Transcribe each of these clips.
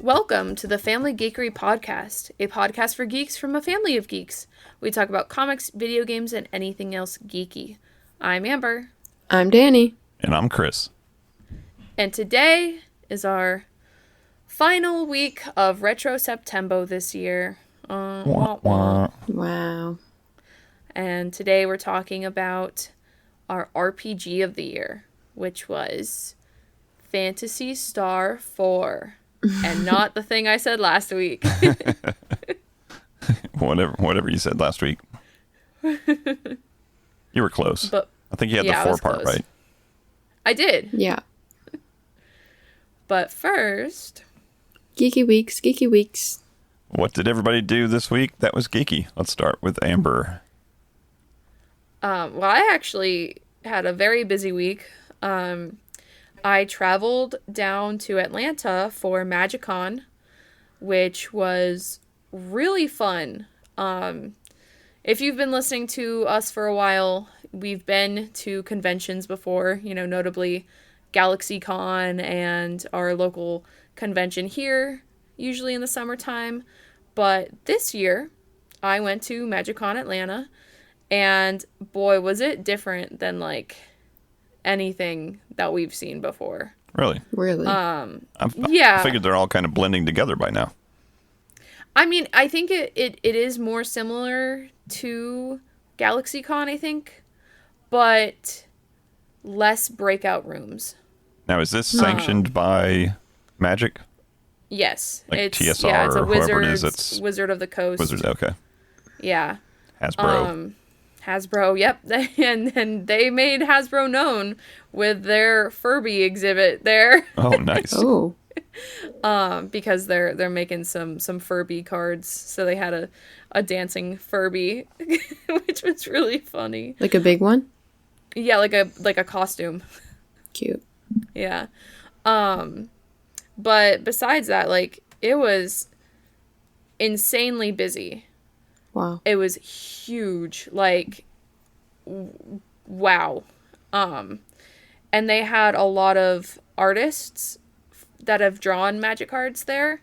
Welcome to the Family Geekery Podcast, a podcast for geeks from a family of geeks. We talk about comics, video games, and anything else geeky. I'm Amber. I'm Danny. And I'm Chris. And today is our final week of RetroSeptembo this year. Wah, wah. Wow. And today we're talking about our RPG of the year, which was Phantasy Star IV. And not the thing I said last week. Whatever you said last week. You were close. But I think you had yeah, the 4-part, right? I did. Yeah. But first... Geeky Weeks. What did everybody do this week that was geeky? Let's start with Amber. Well, I actually had a very busy week. I traveled down to Atlanta for MagicCon, which was really fun. If you've been listening to us for a while, we've been to conventions before, notably GalaxyCon and our local convention here, usually in the summertime. But this year, I went to MagicCon Atlanta, and boy, was it different than, anything that we've seen before. Really? Yeah. I figured they're all kind of blending together by now. I mean, I think it is more similar to GalaxyCon, I think, but less breakout rooms. Now, is this sanctioned by Magic? Yes. Like it's TSR yeah, it's a or whoever it is, it's Wizard of the Coast. Wizards, okay. Yeah. Hasbro. Hasbro, yep. And they made Hasbro known with their Furby exhibit there. Oh, nice. Oh. Because they're making some Furby cards. So they had a dancing Furby, which was really funny. Like a big one? Yeah, like a costume. Cute. Yeah. But besides that, it was insanely busy. Wow. It was huge. Wow. And they had a lot of artists that have drawn magic cards there,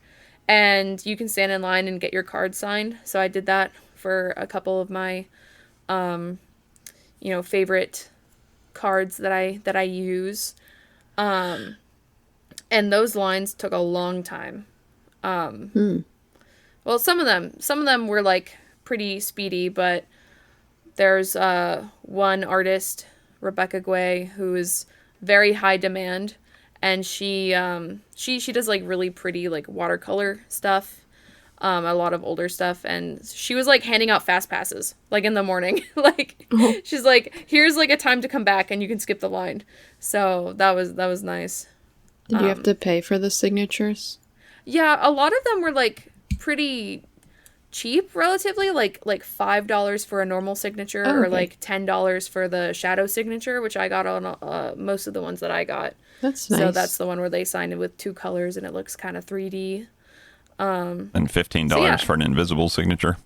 and you can stand in line and get your card signed. So I did that for a couple of my favorite cards that I use. And those lines took a long time. Well, some of them were pretty speedy, but there's one artist, Rebecca Guay, who is very high demand, and she does really pretty watercolor stuff, a lot of older stuff, and she was handing out fast passes in the morning. She's here's a time to come back and you can skip the line. So that was nice. Did you have to pay for the signatures? Yeah, a lot of them were pretty cheap relatively, like $5 for a normal signature, or $10 for the shadow signature, which I got on most of the ones that I got. That's nice. So that's the one where they signed it with 2 colors and it looks kind of 3D. And $15 for an invisible signature.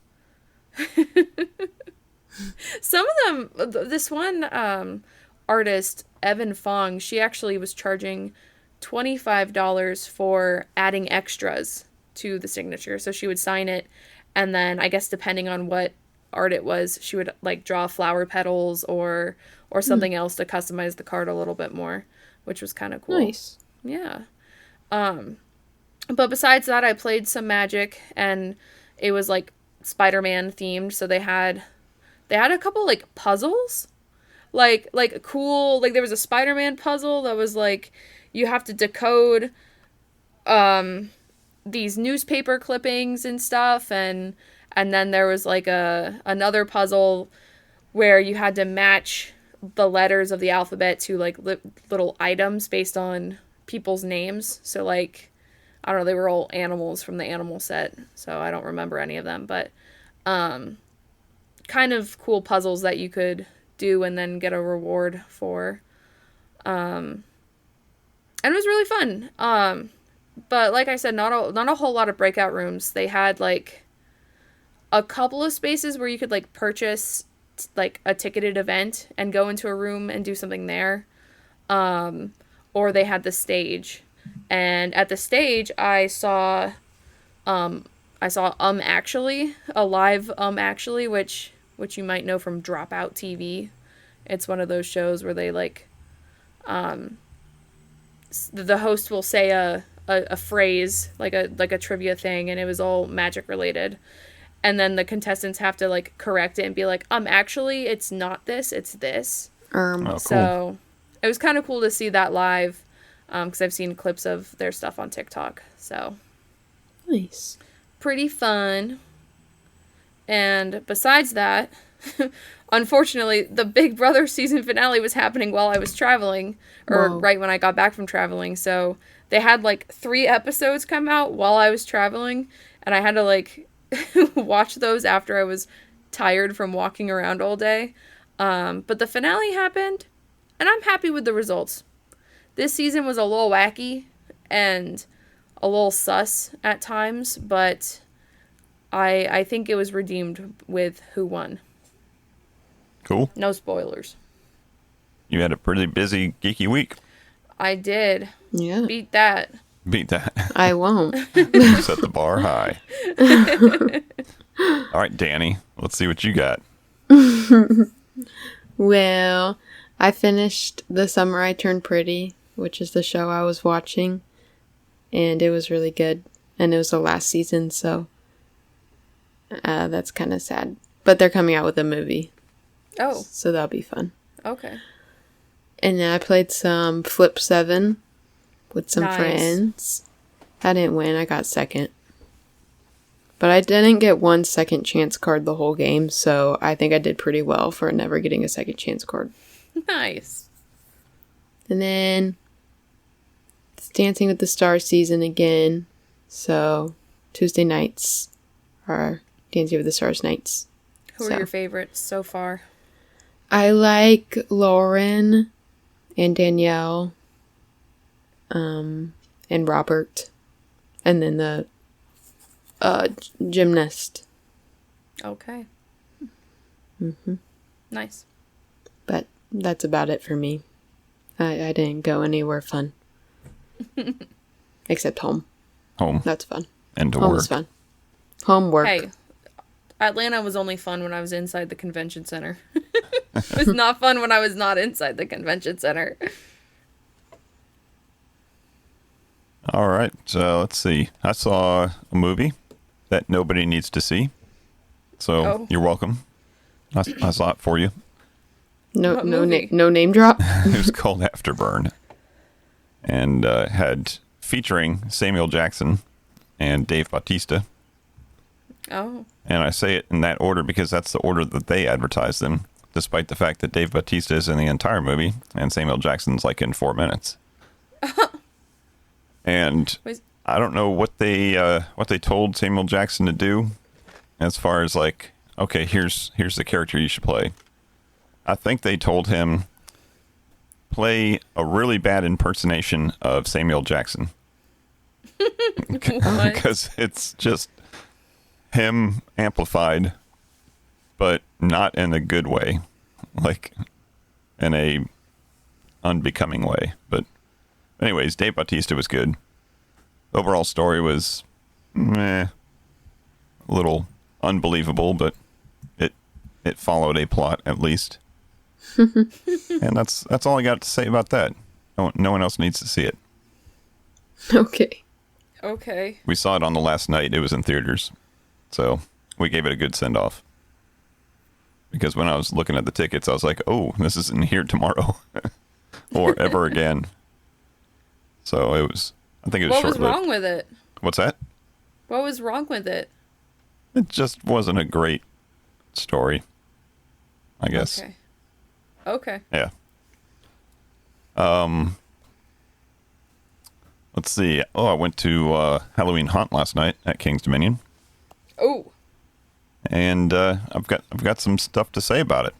Some of them, this one artist, Evan Fong, she actually was charging $25 for adding extras to the signature. So she would sign it, and then I guess depending on what art it was, she would draw flower petals or something else to customize the card a little bit more, which was kind of cool. Nice. Yeah. But besides that, I played some Magic, and it was Spider-Man themed. So they had a couple puzzles, cool. There was a Spider-Man puzzle that was you have to decode these newspaper clippings and stuff, and then there was another puzzle where you had to match the letters of the alphabet to little items based on people's names. So I don't know, they were all animals from the animal set, so I don't remember any of them, but kind of cool puzzles that you could do and then get a reward for. And it was really fun. But like I said, not a whole lot of breakout rooms. They had a couple of spaces where you could purchase a ticketed event and go into a room and do something there. Or they had the stage. And at the stage, I saw Actually, a live Actually, which you might know from Dropout TV. It's one of those shows where they like the host will say a phrase like a trivia thing, and it was all magic related. And then the contestants have to like correct it and be like, actually, it's not this, it's this. Oh, cool. So it was kind of cool to see that live, because I've seen clips of their stuff on TikTok. So Nice. pretty fun. And besides that, unfortunately, the Big Brother season finale was happening while I was traveling, or Whoa. right when I got back from traveling. So they had like 3 episodes come out while I was traveling, and I had to like watch those after I was tired from walking around all day. But the finale happened, and I'm happy with the results. This season was a little wacky and a little sus at times, but I think it was redeemed with who won. Cool. No spoilers. You had a pretty busy, geeky week. I did. Yeah. Beat that. Beat that. I won't. Set the bar high. All right, Danny, let's see what you got. Well, I finished The Summer I Turned Pretty, which is the show I was watching, and it was really good. And it was the last season, so that's kind of sad. But they're coming out with a movie, Oh, so that'll be fun. okay. And then I played some Flip 7 with some Nice. friends. I didn't win, I got second. But I didn't get 1 second chance card the whole game, so I think I did pretty well for never getting a second chance card. Nice. And then it's Dancing with the Stars season again. So Tuesday nights are Dancing with the Stars nights. Who are So. your favorites so far? I like Lauren and Danielle, and Robert, and then the gymnast. Okay. Mm-hmm. Nice. But that's about it for me. I didn't go anywhere fun. Except home. Home That's fun. and to Home work. was fun. Homework. Hey, Atlanta was only fun when I was inside the convention center. It was not fun when I was not inside the convention center. All right, so let's see. I saw a movie that nobody needs to see, so Oh. you're welcome. I saw it for you. No, What no, movie? no name drop. It was called Afterburn, and had featuring Samuel Jackson and Dave Bautista. Oh, And I say it in that order because that's the order that they advertise them, despite the fact that Dave Bautista is in the entire movie and Samuel Jackson's like in 4 minutes. And Was- I don't know what they told Samuel Jackson to do, as far as like, okay, here's the character you should play. I think they told him play a really bad impersonation of Samuel Jackson. what? Because it's just him amplified, but not in a good way, like in a unbecoming way. But anyways, Dave Bautista was good. Overall story was a little unbelievable, but it followed a plot at least. And that's all I got to say about that. No one else needs to see it. Okay. Okay. We saw it on the last night. It was in theaters. So we gave it a good send-off. Because when I was looking at the tickets, I was like, oh, this isn't here tomorrow. Or ever again. So I think it was What was short-lived. wrong with it? What's that? What was wrong with it? It just wasn't a great story, I guess. Okay. Okay. Yeah. Let's see. Oh, I went to Halloween Haunt last night at King's Dominion. Oh. And I've got some stuff to say about it.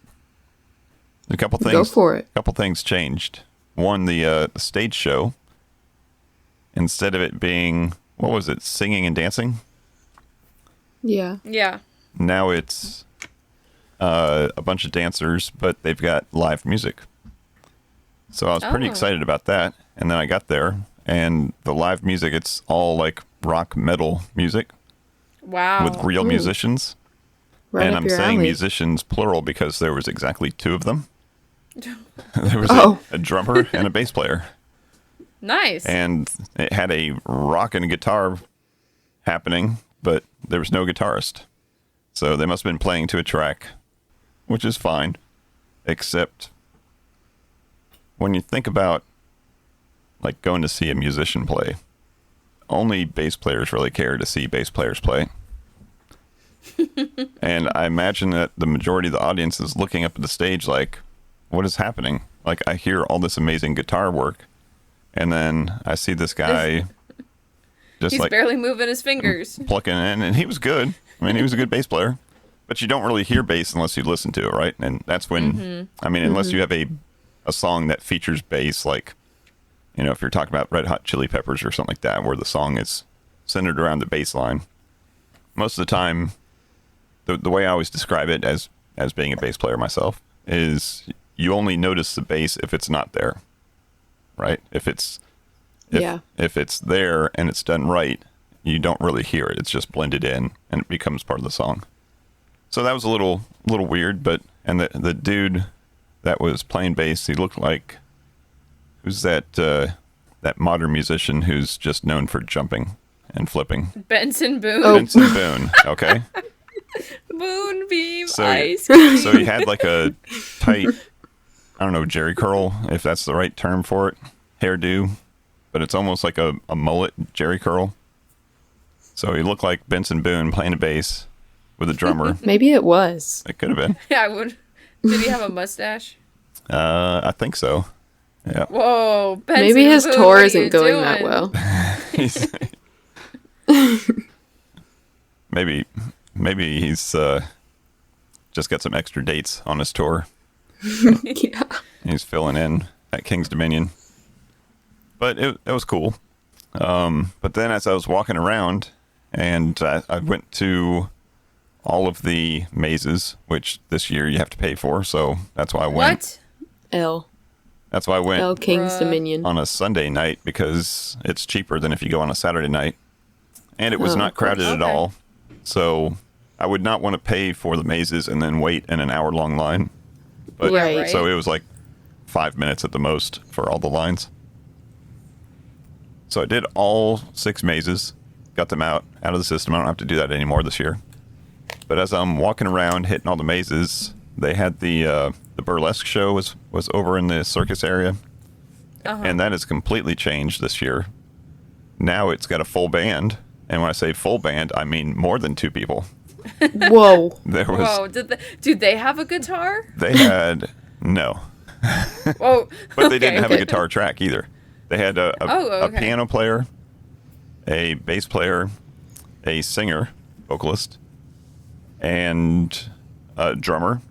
A couple things. Go for it. A couple things changed. One, the stage show. Instead of it being, what was it, singing and dancing? Yeah. Yeah. Now it's a bunch of dancers, but they've got live music. So I was pretty Oh. excited about that. And then I got there, and the live music, it's all like rock metal music Wow. with real Ooh. musicians. Right And up I'm your saying alley. musicians plural because there was exactly 2 of them. There was Oh. a drummer and a bass player. Nice. And it had a rock and guitar happening, but there was no guitarist. So they must have been playing to a track, which is fine. Except when you think about like going to see a musician play, only bass players really care to see bass players play. And I imagine that the majority of the audience is looking up at the stage like, what is happening? Like, I hear all this amazing guitar work, and then I see this guy just He's like barely moving his fingers. plucking in, and he was good. I mean, he was a good bass player, but you don't really hear bass unless you listen to it, right? And that's when, I mean, unless you have a song that features bass, like, you know, if you're talking about Red Hot Chili Peppers or something like that, where the song is centered around the bass line. Most of the time, the way I always describe it as being a bass player myself is you only notice the bass if it's not there, right? If it's there and it's done right, you don't really hear it. It's just blended in and it becomes part of the song. So that was a little weird, but and the dude that was playing bass, he looked like, who's that modern musician who's just known for jumping and flipping? Benson Boone. Oh. Benson Boone, okay? Moonbeam So, ice cream. so he had like a tight, I don't know, Jerry curl, if that's the right term for it, hairdo, but it's almost like a mullet Jerry curl. So he looked like Benson Boone playing a bass with a drummer. Maybe it was. It could have been. Yeah, I would. Did he have a mustache? I think so. Yeah. Whoa, Benson Maybe his Boone, tour what are isn't you going doing? that well. Maybe he's just got some extra dates on his tour. Yeah. He's filling in at King's Dominion. But it was cool. But then as I was walking around, and I went to all of the mazes, which this year you have to pay for, so that's why I went. What? That's why I went L King's Bruh. Dominion. on a Sunday night, because it's cheaper than if you go on a Saturday night. And it was Oh, not of course. crowded at Okay. all. So I would not want to pay for the mazes and then wait in an hour-long line. But, Yeah, right. So it was like 5 minutes at the most for all the lines. So I did all 6 mazes, got them out of the system. I don't have to do that anymore this year. But as I'm walking around hitting all the mazes, they had the burlesque show was over in the circus area. Uh-huh. And that has completely changed this year. Now it's got a full band. And when I say full band, I mean more than 2 people. Whoa. There was, Whoa, did they have a guitar? they had, no. Whoa. But they didn't okay. have a guitar track either. They had a okay. piano player, a bass player, a singer, vocalist, and a drummer,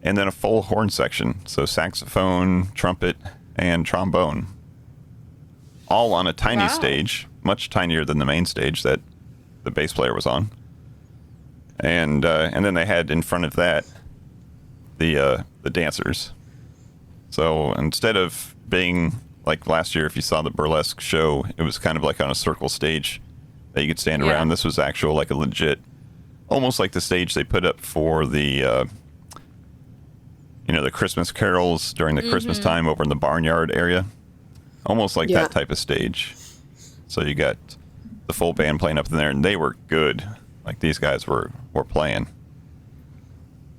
and then a full horn section. So saxophone, trumpet, and trombone. All on a tiny Wow. stage, much tinier than the main stage that the bass player was on. And then they had in front of that the dancers. So instead of being like last year, if you saw the burlesque show, it was kind of like on a circle stage that you could stand Yeah. around. This was actual, like a legit, almost like the stage they put up for the, the Christmas carols during the Christmas time over in the barnyard area. Almost like Yeah. that type of stage. So you got the full band playing up in there, and they were good. Like these guys were playing.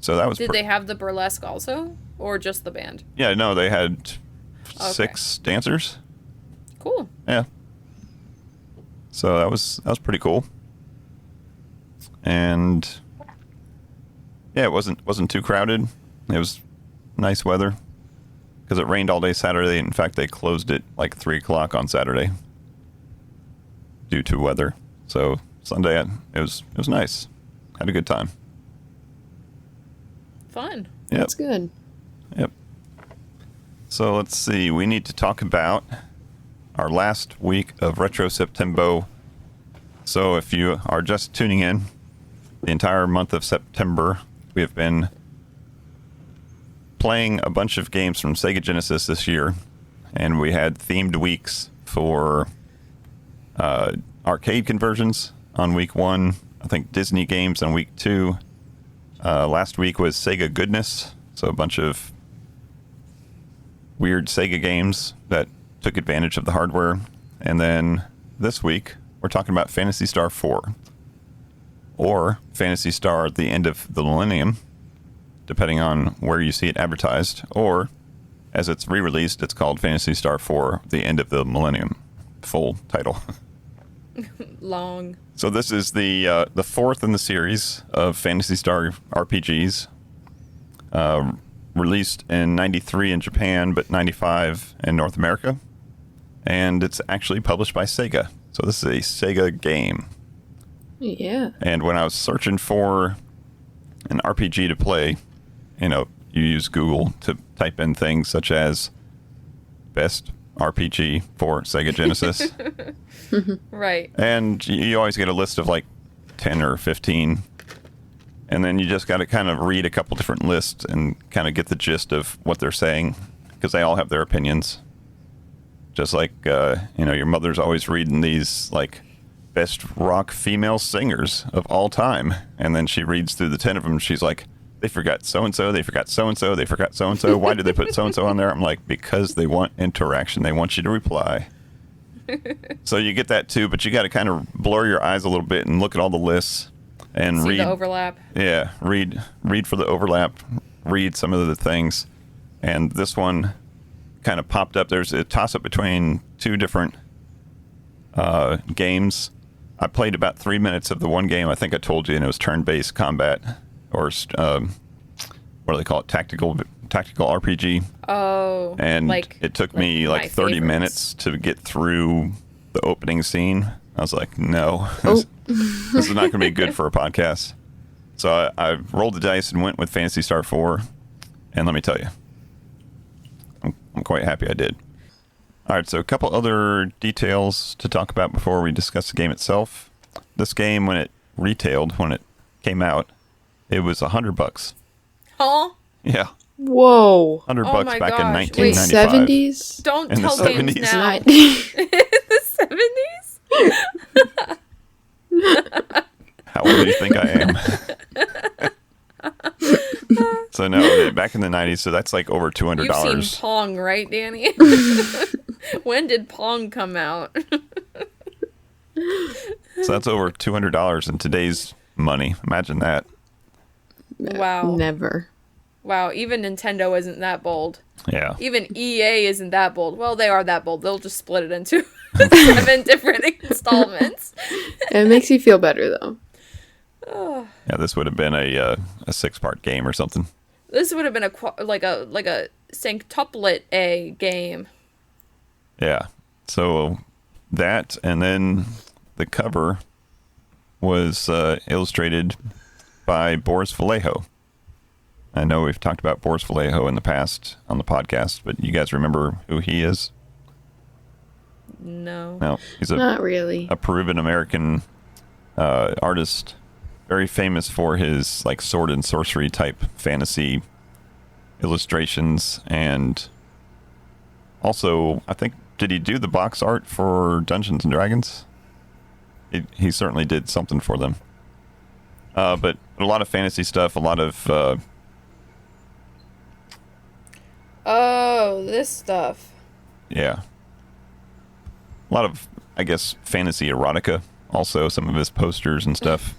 So that was Did they have the burlesque also, or just the band? Yeah, no, they had 6 dancers. Cool. Yeah. So that was pretty cool. And yeah, it wasn't too crowded. It was nice weather because it rained all day Saturday. In fact, they closed it like 3:00 on Saturday due to weather. So Sunday it was nice. Had a good time. Fun. Yep. That's good. Yep. So let's see. We need to talk about our last week of RetroSeptembo. So if you are just tuning in, the entire month of September, we have been playing a bunch of games from Sega Genesis this year, and we had themed weeks for arcade conversions on week 1. I think Disney games on week 2. Last week was Sega goodness, so a bunch of weird Sega games that took advantage of the hardware. And then this week, we're talking about Phantasy Star IV, or Phantasy Star at the end of the millennium, depending on where you see it advertised, or as it's re-released, it's called Phantasy Star IV, the end of the millennium. Full title. Long. So this is the fourth in the series of Phantasy Star RPGs, released in '93 in Japan, but '95 in North America, and it's actually published by Sega. So this is a Sega game. Yeah. And when I was searching for an RPG to play, you use Google to type in things such as best RPG for Sega Genesis. Right. And you always get a list of like 10 or 15. And then you just got to kind of read a couple different lists and kind of get the gist of what they're saying, because they all have their opinions. Just like, your mother's always reading these like best rock female singers of all time. And then she reads through the 10 of them. She's like, they forgot so-and-so, they forgot so-and-so, they forgot so-and-so. Why did they put so-and-so on there? I'm like, because they want interaction. They want you to reply. So you get that too, but you got to kind of blur your eyes a little bit and look at all the lists and See read the overlap. Yeah, read for the overlap, read some of the things. And this one kind of popped up. There's a toss-up between two different games. I played about 3 minutes of the one game. I think I told you, and it was turn-based combat, or what do they call it? Tactical RPG. Oh. And it took me like 30 favorites. minutes to get through the opening scene. I was like, no, this is not going to be good for a podcast. So I rolled the dice and went with Phantasy Star IV. And let me tell you, I'm quite happy I did. All right, so a couple other details to talk about before we discuss the game itself. This game, when it came out, it was $100. Huh? Yeah. Whoa. $100 Oh my back in gosh. Wait. 1995. 70s? Don't In the tell games 70s. now. The 70s? How old do you think I am? So no, back in the 90s, so that's like over $200. You've seen Pong, right, Danny? When did Pong come out? So that's over $200 in today's money. Imagine that. Wow. Never. Wow, even Nintendo isn't that bold. Yeah. Even EA isn't that bold. Well, they are that bold. They'll just split it into 7 different installments. It makes you feel better, though. Yeah, this would have been a 6-part game or something. This would have been a centuplet A game. Yeah. So that, and then the cover was illustrated by Boris Vallejo. I know we've talked about Boris Vallejo in the past on the podcast, but you guys remember who he is? No. No, he's Not really. a Peruvian American artist, very famous for his like sword and sorcery type fantasy illustrations, and also I think, did he do the box art for Dungeons and Dragons? He certainly did something for them. But a lot of fantasy stuff, a lot of Oh, this stuff. yeah, a lot of, I guess, fantasy erotica. Also, some of his posters and stuff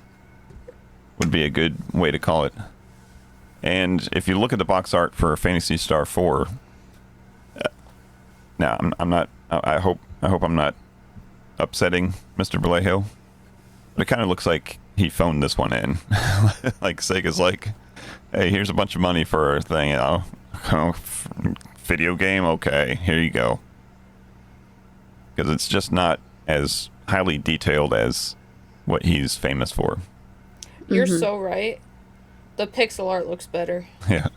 would be a good way to call it. And if you look at the box art for Phantasy Star IV, now I'm not. I hope I'm not upsetting Mr. Vallejo, but it kind of looks like he phoned this one in. Like Sega's like, hey, here's a bunch of money for a thing. Video game, okay, here you go. Because it's just not as highly detailed as what he's famous for. You're so right. The pixel art looks better. Yeah.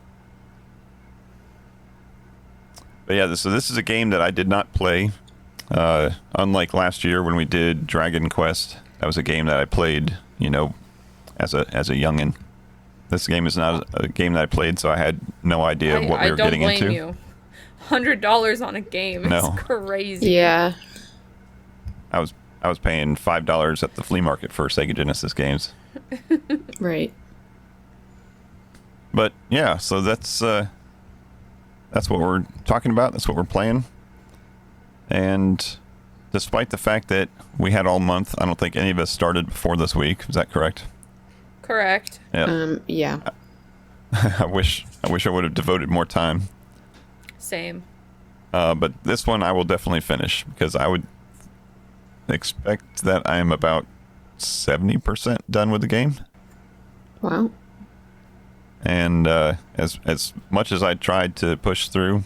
But yeah, so this is a game that I did not play. Unlike last year when we did Dragon Quest, that was a game that I played, as a youngin'. This game is not a game that I played, so I had no idea what we were getting into. I don't blame you. $100 on a game. No. It's crazy. Yeah. I was I was paying $5 at the flea market for Sega Genesis games. Right. But yeah, so that's what we're talking about. That's what we're playing. And despite the fact that we had all month, I don't think any of us started before this week. Is that correct? Correct. Yeah. Yeah. I wish I would have devoted more time. Same. But this one I will definitely finish because I would expect that I am about 70% done with the game. Wow. And as much as I tried to push through,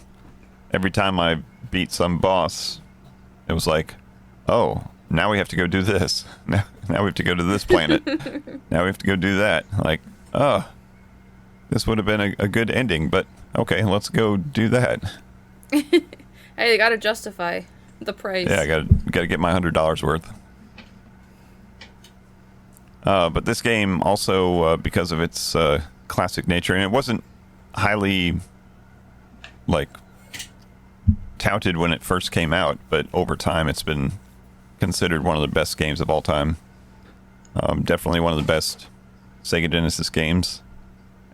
every time I beat some boss, it was like, oh, now we have to go do this. Now we have to go to this planet. Now we have to go do that. Like, oh, this would have been a good ending, but okay, let's go do that. Hey, you gotta justify the price. Yeah, I gotta get my $100 worth. But this game also, because of its classic nature, and it wasn't highly like touted when it first came out, but over time it's been considered one of the best games of all time. Definitely one of the best Sega Genesis games.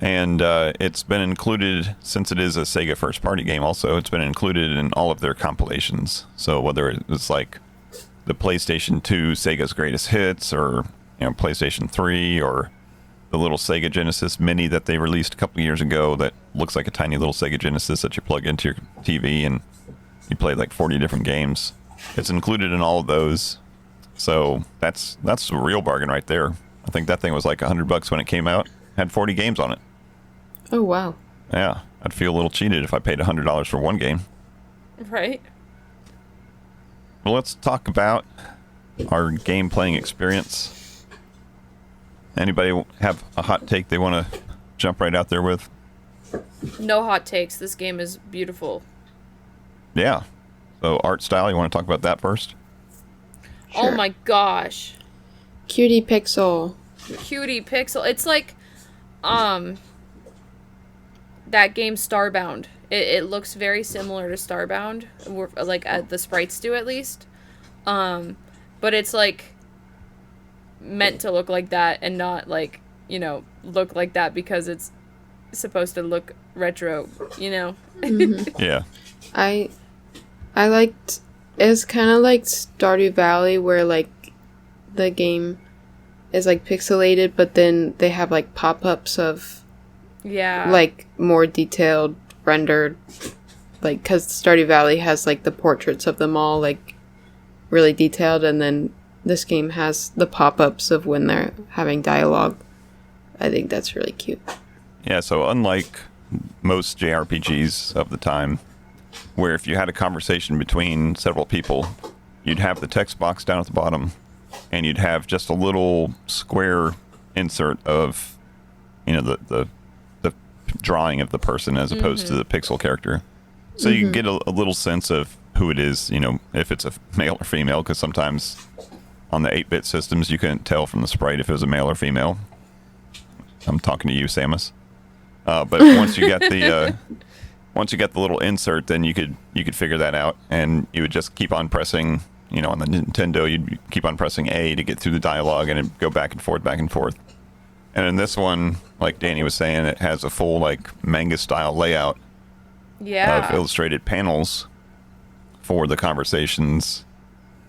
And it's been included, since it is a Sega first-party game also, it's been included in all of their compilations. So whether it's like the PlayStation 2 Sega's Greatest Hits, or PlayStation 3, or the little Sega Genesis Mini that they released a couple years ago that looks like a tiny little Sega Genesis that you plug into your TV and you play like 40 different games. It's included in all of those. So that's a real bargain right there. I think that thing was like $100 when it came out. Had 40 games on it. Oh, wow. Yeah, I'd feel a little cheated if I paid $100 for one game. Right. Well, let's talk about our game playing experience. Anybody have a hot take they want to jump right out there with? No hot takes. This game is beautiful. Yeah. So art style, you want to talk about that first? Oh Sure. my gosh. Cutie pixel. Cutie pixel. It's like, that game Starbound. It looks very similar to Starbound, like the sprites do at least. But it's like meant to look like that and not like, look like that because it's supposed to look retro, Mm-hmm. Yeah. I liked, it's kind of like Stardew Valley, where like the game is like pixelated, but then they have like pop-ups of Yeah. like more detailed rendered, like, because Stardew Valley has like the portraits of them all like really detailed, and then this game has the pop-ups of when they're having dialogue. I think that's really cute. Yeah, so unlike most JRPGs of the time, where if you had a conversation between several people, you'd have the text box down at the bottom, and you'd have just a little square insert of, the drawing of the person as opposed to the pixel character. So you can get a little sense of who it is, if it's a male or female, because sometimes on the 8-bit systems you couldn't tell from the sprite if it was a male or female. I'm talking to you, Samus. But once you get the little insert, then you could figure that out, and you would just keep on pressing. On the Nintendo, you'd keep on pressing A to get through the dialogue, and it'd go back and forth, back and forth. And in this one, like Danny was saying, it has a full like manga-style layout of illustrated panels for the conversations,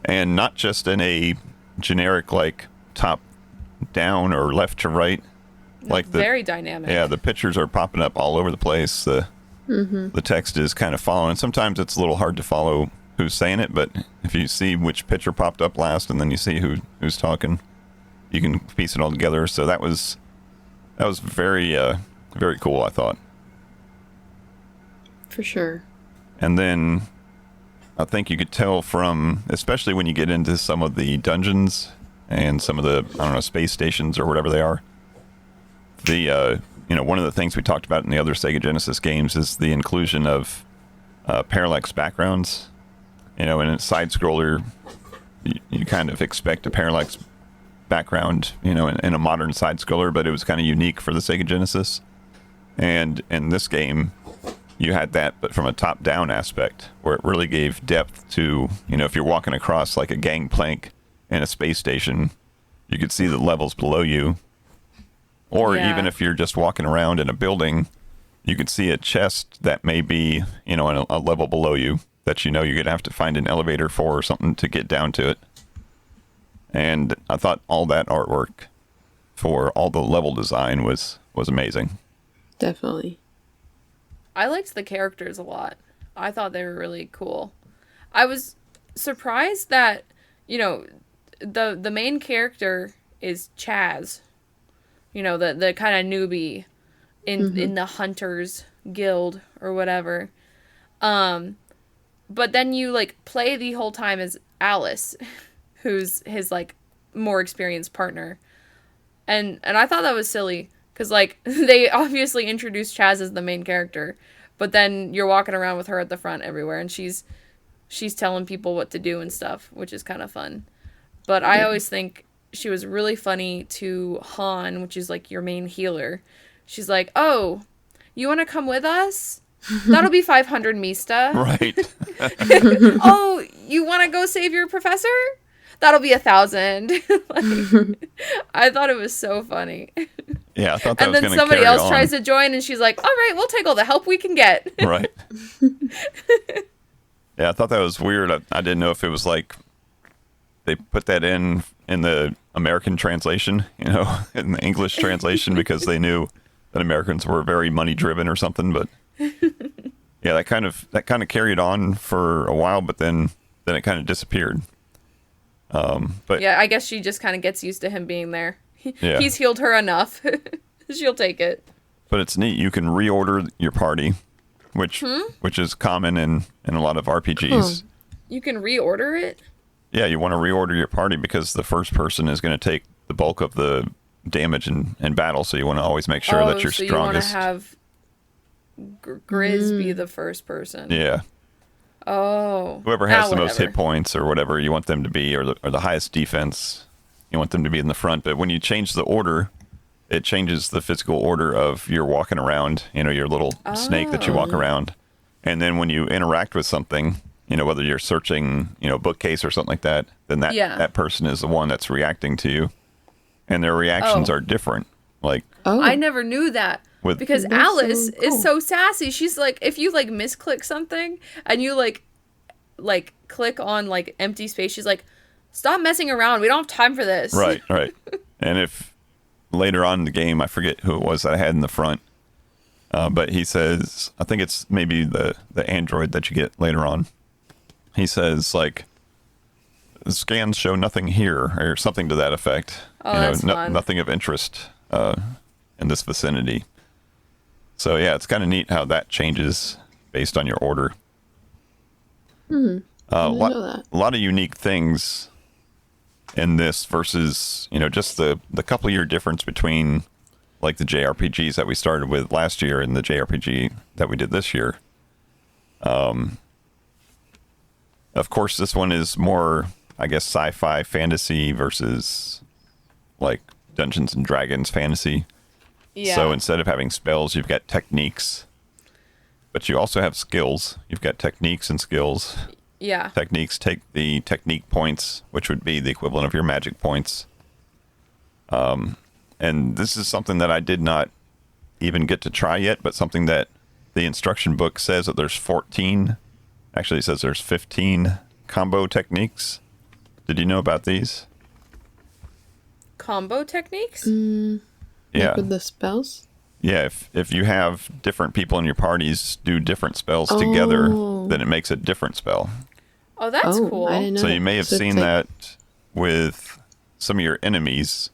and not just in a generic like top down or left to right. Like very dynamic. Yeah, the pictures are popping up all over the place. The text is kind of following. Sometimes it's a little hard to follow who's saying it, but if you see which picture popped up last and then you see who's talking, you can piece it all together. So that was very very cool, I thought. For sure. And then I think you could tell from, especially when you get into some of the dungeons and some of the, space stations or whatever they are. One of the things we talked about in the other Sega Genesis games is the inclusion of parallax backgrounds. In a side-scroller, you kind of expect a parallax background, in a modern side-scroller, but it was kind of unique for the Sega Genesis. And in this game, you had that, but from a top-down aspect, where it really gave depth to, if you're walking across like a gangplank in a space station, you could see the levels below you. Or Yeah. even if you're just walking around in a building, you could see a chest that may be, you know, in a level below you that you know you're going to have to find an elevator for or something to get down to it. And I thought all that artwork for all the level design was amazing. Definitely. I liked the characters a lot. I thought they were really cool. I was surprised that, you know, the main character is Chaz. You know, the kind of newbie in the Hunters Guild or whatever. But then you like play the whole time as Alice, who's his like more experienced partner. And I thought that was silly cuz like they obviously introduced Chaz as the main character, but then you're walking around with her at the front everywhere and she's telling people what to do and stuff, which is kind of fun. But I always think she was really funny to Han, which is like your main healer. She's like, "Oh, you want to come with us? That'll be 500 Mista. Right. Oh, you want to go save your professor? That'll be 1,000." Like, I thought it was so funny. Yeah, I thought that And was then going to somebody carry else on. tries to join, and she's like, "All right, we'll take all the help we can get." Right. Yeah, I thought that was weird. I didn't know if it was like they put that in the American translation, you know, in the English translation because they knew that Americans were very money driven or something. But yeah, that kind of carried on for a while, but then it kind of disappeared. But Yeah, I guess she just kind of gets used to him being there. Yeah. He's healed her enough. She'll take it. But it's neat. You can reorder your party, which is common in a lot of RPGs. You can reorder it? Yeah, you want to reorder your party because the first person is going to take the bulk of the damage in battle, so you want to always make sure that you're so strongest. you want to have Grizz be the first person. Yeah. Oh. Whoever has the most whatever. hit points or whatever you want them to be, or the highest defense, you want them to be in the front. But when you change the order, it changes the physical order of your walking around, you know, your little snake that you walk around. And then when you interact with something, you know, whether you're searching, you know, a bookcase or something like that, then that person is the one that's reacting to you. And their reactions are different. Like, I never knew that. Because That's Alice so cool. is so sassy. She's like, if you like misclick something and you like click on like empty space, she's like, stop messing around. We don't have time for this. right. And if later on in the game, I forget who it was that I had in the front, but he says, I think it's maybe the android that you get later on. He says, like, the scans show nothing here, or something to that effect. Oh, that's fun. Nothing of interest in this vicinity. So, yeah, it's kind of neat how that changes based on your order. I didn't know that. A lot of unique things in this versus, you know, just the couple year difference between, like, the JRPGs that we started with last year and the JRPG that we did this year. Of course, this one is more, I guess, sci-fi fantasy versus, like, Dungeons and Dragons fantasy. Yeah. So instead of having spells, you've got techniques. But you also have skills. You've got techniques and skills. Yeah. Techniques take the technique points, which would be the equivalent of your magic points. And this is something that I did not even get to try yet, but something that the instruction book says that there's 14. Actually, it says there's 15 combo techniques. Did you know about these? Combo techniques? Yeah. Like with the spells? Yeah, if you have different people in your parties do different spells together, then it makes a different spell. Oh, that's cool. I didn't know So that. you may have So it's seen like- that with some of your enemies,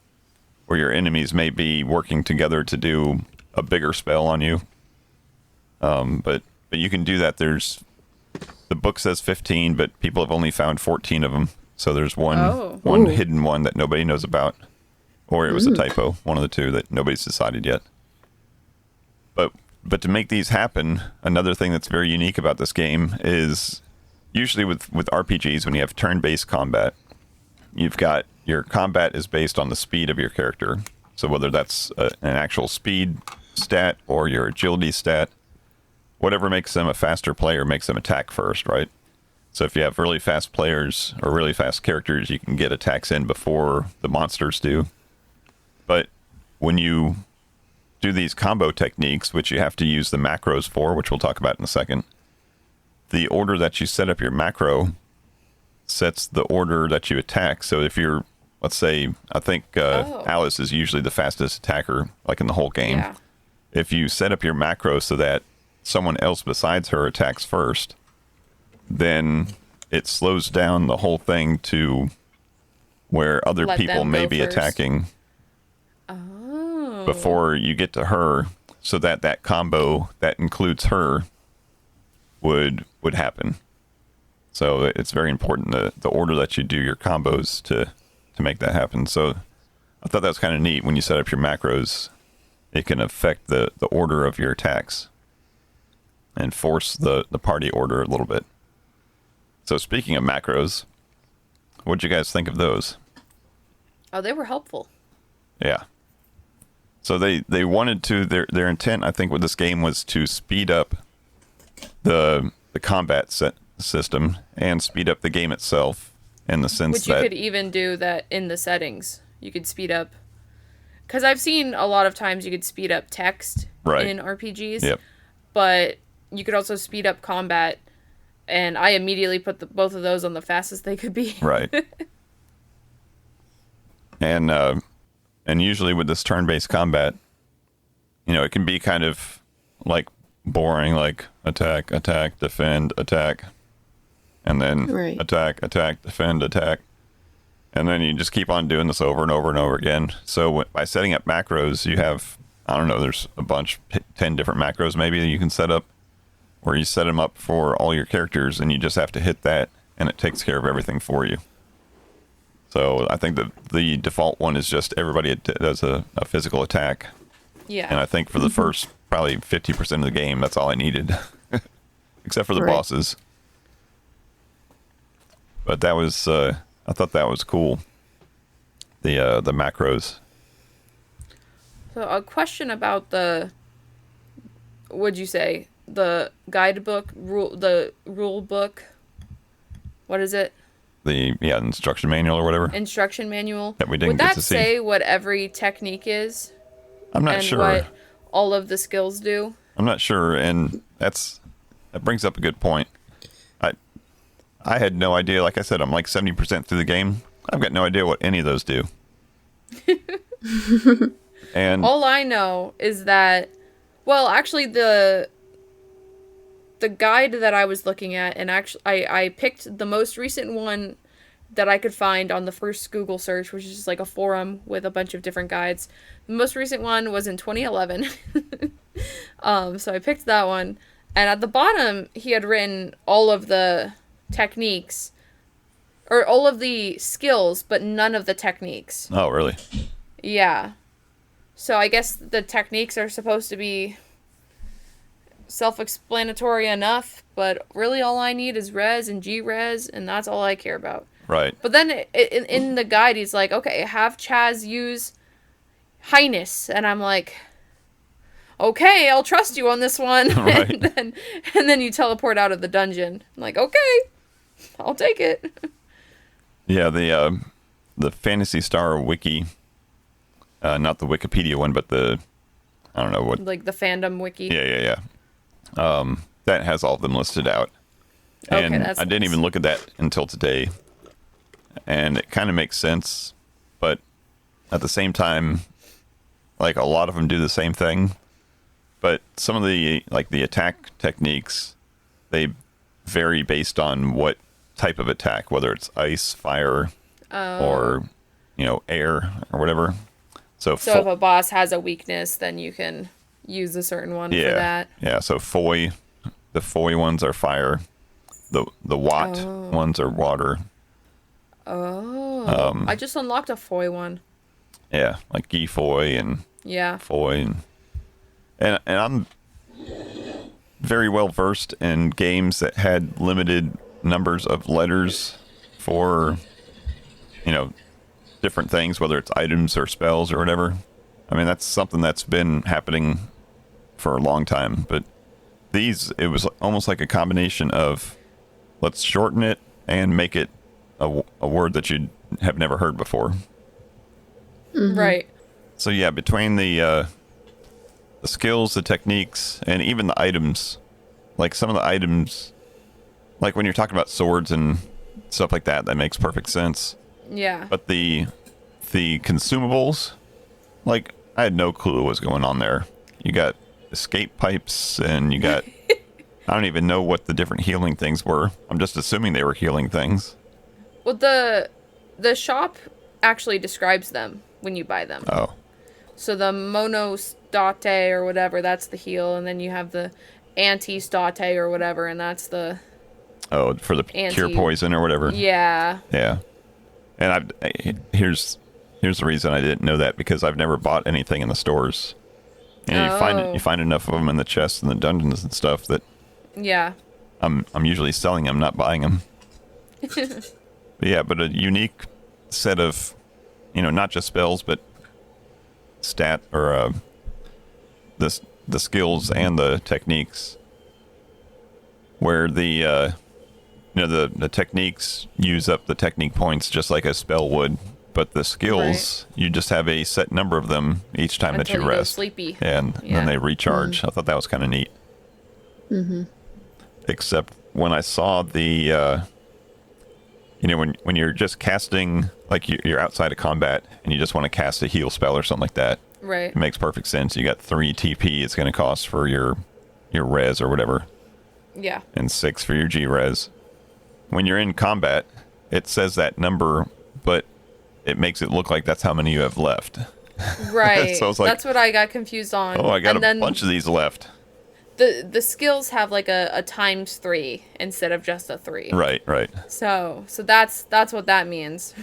where your enemies may be working together to do a bigger spell on you. But you can do that. The book says 15, but people have only found 14 of them. So there's one Ooh. hidden one that nobody knows about, or it was a typo, one of the two that nobody's decided yet. But to make these happen, another thing that's very unique about this game is usually with RPGs, when you have turn-based combat, you've got your combat is based on the speed of your character. So whether that's an actual speed stat or your agility stat, whatever makes them a faster player makes them attack first, right? So if you have really fast players or really fast characters, you can get attacks in before the monsters do. But when you do these combo techniques, which you have to use the macros for, which we'll talk about in a second, the order that you set up your macro sets the order that you attack. So if you're, let's say, I think Alice is usually the fastest attacker, like in the whole game. Yeah. If you set up your macro so that someone else besides her attacks first, then it slows down the whole thing to where other Let people them may go be first. attacking before you get to her, so that that combo that includes her would happen. So it's very important, the order that you do your combos to make that happen. So I thought that was kind of neat. When you set up your macros, it can affect the order of your attacks and force the party order a little bit. So speaking of macros, what'd you guys think of those? Oh, they were helpful. Yeah. So they wanted to, their intent, I think, with this game was to speed up the combat system and speed up the game itself, in the sense Which you that could even do that in the settings. You could speed up. Because I've seen a lot of times you could speed up text Right. in RPGs. Yep. But you could also speed up combat. And I immediately put both of those on the fastest they could be. Right. And usually with this turn-based combat, it can be kind of like boring, like attack, attack, defend, attack, and then Right. attack, attack, defend, attack. And then you just keep on doing this over and over and over again. So by setting up macros, you have, I don't know, there's a bunch, 10 different macros maybe that you can set up, where you set them up for all your characters and you just have to hit that and it takes care of everything for you. So I think the default one is just everybody does a physical attack. Yeah. And I think for the first probably 50% of the game, that's all I needed. Except for the Right. bosses. But that was, I thought that was cool. The macros. So a question about what'd you say? The guidebook, the rule book. What is it? The instruction manual or whatever. Instruction manual. That we didn't Would get that to see. say what every technique is I'm not and sure. what all of the skills do? I'm not sure, and that brings up a good point. I had no idea. Like I said, I'm like 70% through the game. I've got no idea what any of those do. And All I know is that, well, actually the guide that I was looking at, and actually I picked the most recent one that I could find on the first Google search, which is just like a forum with a bunch of different guides. The most recent one was in 2011. So I picked that one. And at the bottom, he had written all of the techniques, or all of the skills, but none of the techniques. oh, really? Yeah. So I guess the techniques are supposed to be self-explanatory enough, but really all I need is res and G-res, and that's all I care about. Right. But then in the guide, he's like, okay, have Chaz use Highness. And I'm like, okay, I'll trust you on this one. Right. and then you teleport out of the dungeon. I'm like, okay, I'll take it. Yeah, the Phantasy Star wiki, not the Wikipedia one, but I don't know what. Like the fandom wiki. Yeah. That has all of them listed out. Okay, And that's I didn't nice. even look at that until today. And it kind of makes sense, but at the same time, like a lot of them do the same thing. But some of the attack techniques, they vary based on what type of attack, whether it's ice, fire, or air or whatever. So if a boss has a weakness, then you can use a certain one for that. Yeah, so the foy ones are fire. The watt ones are water. Oh. I just unlocked a foy one. Yeah, like Gifoy and Yeah. Foy and I'm very well versed in games that had limited numbers of letters for different things, whether it's items or spells or whatever. I mean, that's something that's been happening for a long time, but it was almost like a combination of let's shorten it and make it a word that you'd have never heard before. Right. So yeah, between the skills, the techniques, and even the items, like some of the items, like when you're talking about swords and stuff like that, that makes perfect sense. Yeah. But the consumables, like I had no clue what was going on there. You got escape pipes, and you got I don't even know what the different healing things were. I'm just assuming they were healing things. Well, the shop actually describes them when you buy them. Oh, So the monostate or whatever, that's the heal, and then you have the anti-state or whatever, and that's the for the cure poison or whatever. Yeah. Yeah. And here's the reason I didn't know that, because I've never bought anything in the stores. And you find enough of them in the chests and the dungeons and stuff that Yeah. I'm usually selling them, not buying them. But a unique set of, not just spells, but stat or the skills and the techniques, where the techniques use up the technique points just like a spell would, but the skills, you just have a set number of them each time Until that you you go rest. sleepy. And then they recharge. I thought that was kind of neat. Except when I saw the when you're just casting, like you're outside of combat and you just want to cast a heal spell or something like that, Right. it makes perfect sense. You got 3 TP it's going to cost for your res or whatever, Yeah. and 6 for your G res. When you're in combat, it says that number, but it makes it look like that's how many you have left. Right. So it's like, that's what I got confused on. oh, I got and a bunch of these left. The skills have like a times 3 instead of just a 3. Right. So that's what that means.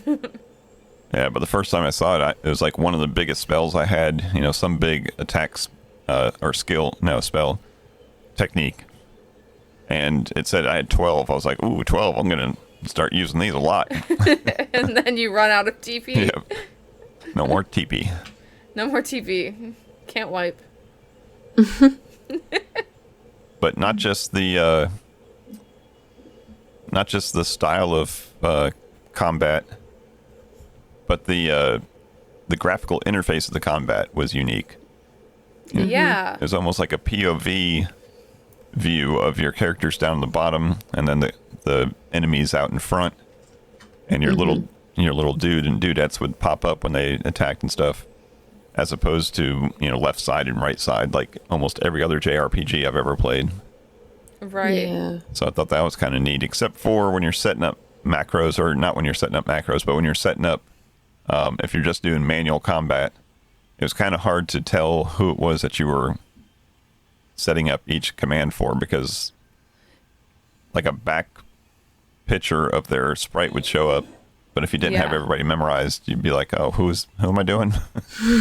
Yeah, but the first time I saw it, it was like one of the biggest spells I had, some big attacks or spell technique. And it said I had 12. I was like, ooh, 12. I'm going to start using these a lot. And then you run out of TP. Yeah. No more TP. No more TP. Can't wipe. But not just the style of combat, but the graphical interface of the combat was unique. Yeah. It was almost like a POV view of your characters down the bottom, and then the enemies out in front, and your little dude and dudettes would pop up when they attacked and stuff, as opposed to left side and right side like almost every other JRPG I've ever played. Right. Yeah. So I thought that was kind of neat, except for when you're setting up macros, or not when you're setting up macros, but when you're setting up, if you're just doing manual combat, it was kind of hard to tell who it was that you were setting up each command for, because like a back picture of their sprite would show up, but if you didn't have everybody memorized, you'd be like, oh, who am I doing?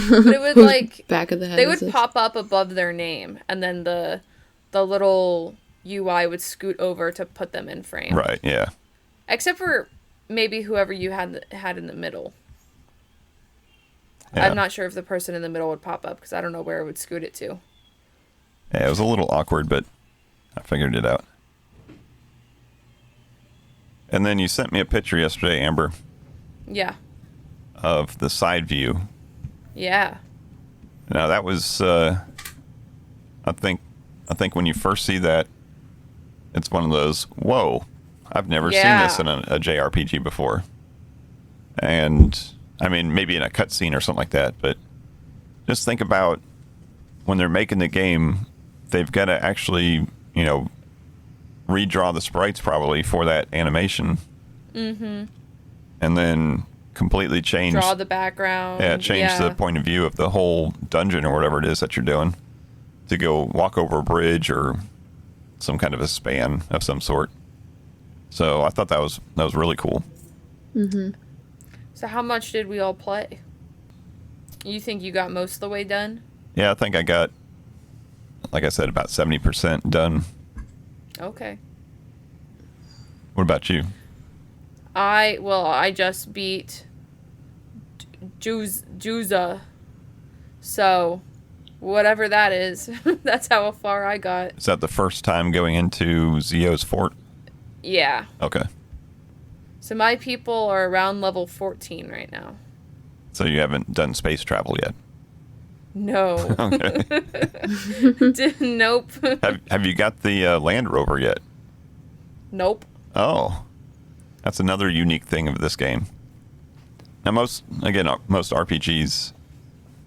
But it would like Back of the head. they would pop up above their name, and then the little UI would scoot over to put them in frame. Right, yeah. Except for maybe whoever you had in the middle. Yeah. I'm not sure if the person in the middle would pop up, because I don't know where it would scoot it to. Yeah, it was a little awkward, but I figured it out. And then you sent me a picture yesterday, Amber, Yeah. of the side view. Yeah. Now that was, I think when you first see that, it's one of those, whoa, I've never seen this in a JRPG before. And I mean, maybe in a cutscene or something like that, but just think about when they're making the game, they've got to actually, redraw the sprites probably for that animation. Mm-hmm. And then completely change. Draw the background. Yeah, change the point of view of the whole dungeon or whatever it is that you're doing, to go walk over a bridge or some kind of a span of some sort. So I thought that was really cool. Mm-hmm. So how much did we all play? You think you got most of the way done? Yeah, I think I got, like I said, about 70% done. Okay. What about you? I just beat Juza. So whatever that is, that's how far I got. Is that the first time going into Zio's fort? Yeah. Okay. So my people are around level 14 right now. So you haven't done space travel yet. No. Okay. Nope. Have you got the Land Rover yet? Nope. Oh, that's another unique thing of this game. Now, most RPGs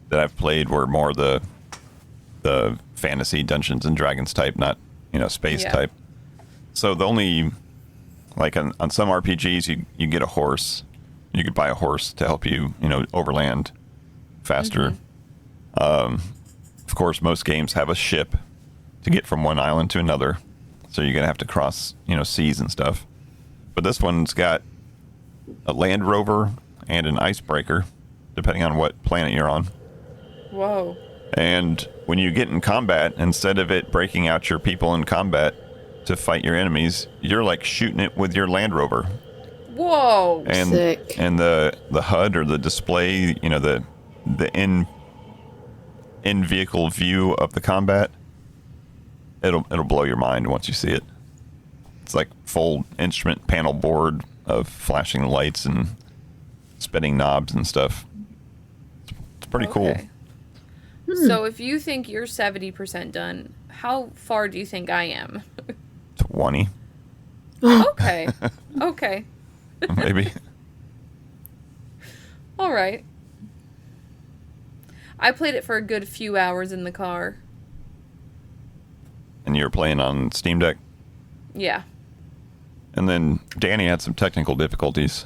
that I've played were more the fantasy Dungeons and Dragons type, not space Yeah. type. So the only like on some RPGs you get a horse. You could buy a horse to help you overland faster. Of course, most games have a ship to get from one island to another, so you're gonna have to cross seas and stuff. But this one's got a Land Rover and an icebreaker, depending on what planet you're on. Whoa. And when you get in combat, instead of it breaking out your people in combat to fight your enemies, you're like shooting it with your Land Rover. Whoa. And Sick. and the HUD or the display, the in vehicle view of the combat, it'll blow your mind once you see it. It's like full instrument panel board of flashing lights and spinning knobs and stuff. It's pretty cool. Okay. So if you think you're 70% done, how far do you think I am? 20, Okay. Okay. maybe. All right. I played it for a good few hours in the car. And you're playing on Steam Deck. Yeah. And then Danny had some technical difficulties.